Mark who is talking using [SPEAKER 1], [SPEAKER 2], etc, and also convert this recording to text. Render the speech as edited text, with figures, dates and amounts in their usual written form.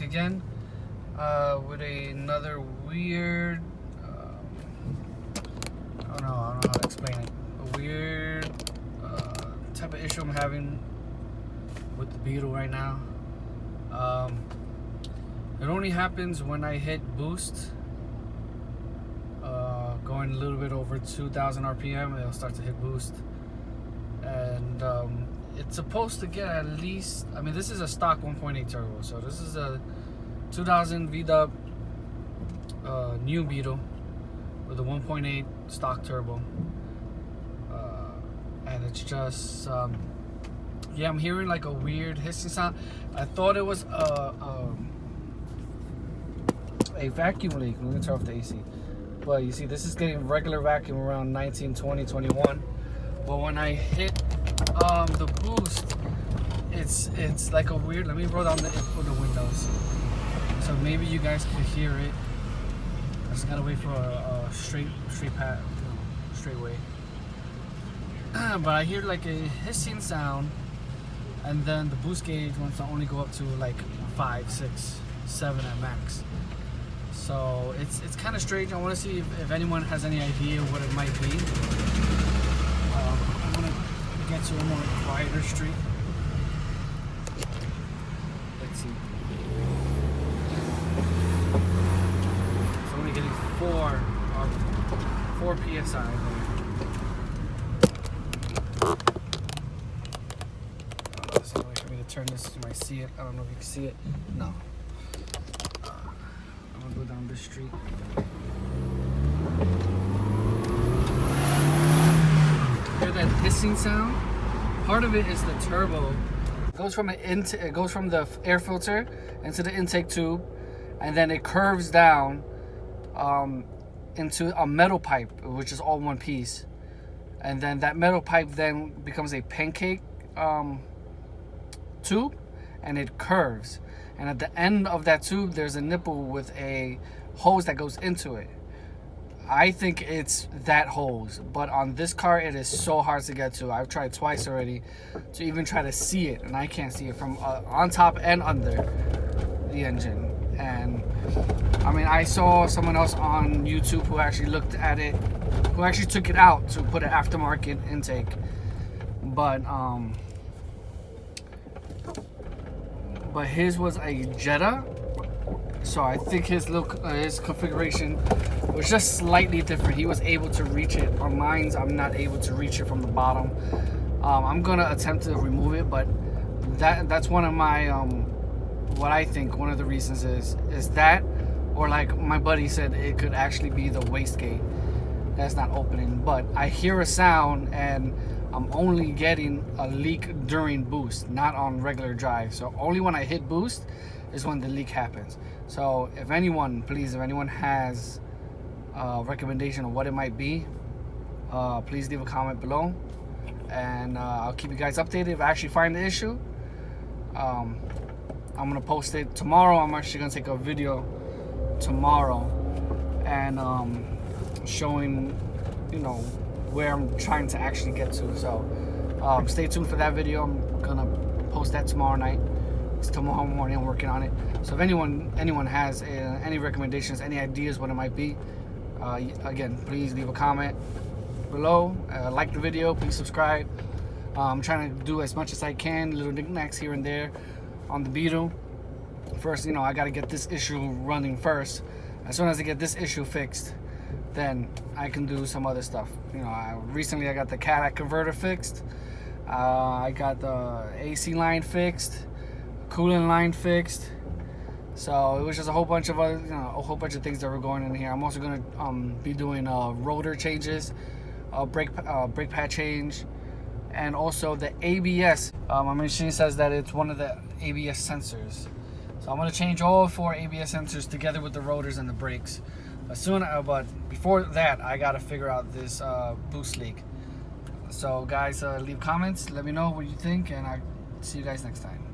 [SPEAKER 1] again with another weird, I don't know how to explain it. A weird type of issue I'm having with the Beetle right now. It only happens when I hit boost, going a little bit over 2,000 RPM. It'll start to hit boost, and it's supposed to get at least, I mean, this is a stock 1.8 turbo, so this is a 2000 VW New Beetle with a 1.8 stock turbo, and it's just yeah, I'm hearing like a weird hissing sound. I thought it was a vacuum leak. Let me turn off the AC. But you see, this is getting regular vacuum around 19, 20, 21. But when I hit the boost, it's like a weird. Let me roll down the windows, so maybe you guys can hear it. I just gotta wait for a straight path, straight way. But I hear like a hissing sound, and then the boost gauge wants to only go up to like 5, 6, 7 at max. So it's kind of strange. I want to see if anyone has any idea what it might be. I'm gonna get to a more quieter street. Let's see. So I'm only getting 4 psi there. There's no way for me to turn this. You might see it. I don't know if you can see it. No. I'm gonna go down this street. Hear that hissing sound? Part of it is the turbo. It goes from the air filter into the intake tube, and then it curves down into a metal pipe, which is all one piece. And then that metal pipe then becomes a pancake tube, and it curves. And at the end of that tube, there's a nipple with a hose that goes into it. I think it's that hose, but on this car, it is so hard to get to. I've tried twice already to even try to see it, and I can't see it from on top and under the engine. And I mean, I saw someone else on YouTube who actually looked at it, who actually took it out to put an aftermarket intake, but his was a Jetta, so I think his configuration was just slightly different. He was able to reach it. On mine's, I'm not able to reach it from the bottom. I'm gonna attempt to remove it, but that's one of my what I think one of the reasons is that, or like my buddy said, it could actually be the wastegate that's not opening. But I hear a sound, and I'm only getting a leak during boost, not on regular drive. So only when I hit boost is when the leak happens. So if anyone has a recommendation of what it might be, please leave a comment below, and I'll keep you guys updated if I actually find the issue. I'm gonna post it tomorrow. I'm actually gonna take a video tomorrow and showing, where I'm trying to actually get to. So stay tuned for that video. I'm gonna post that tomorrow night. It's tomorrow morning. I'm working on it. So if anyone has any recommendations, any ideas what it might be, again, please leave a comment below. Like the video. Please subscribe. I'm trying to do as much as I can, little knickknacks here and there on the Beetle. First, I got to get this issue running first. As soon as I get this issue fixed, then I can do some other stuff. Recently I got the catalytic converter fixed. I got the AC line fixed, coolant line fixed. So it was just a whole bunch of other, a whole bunch of things that were going in here. I'm also gonna be doing rotor changes, brake pad change, and also the ABS. My machine says that it's one of the ABS sensors. So I'm gonna change all 4 ABS sensors together with the rotors and the brakes. But before that, I gotta figure out this boost leak. So guys, leave comments, let me know what you think, and I'll see you guys next time.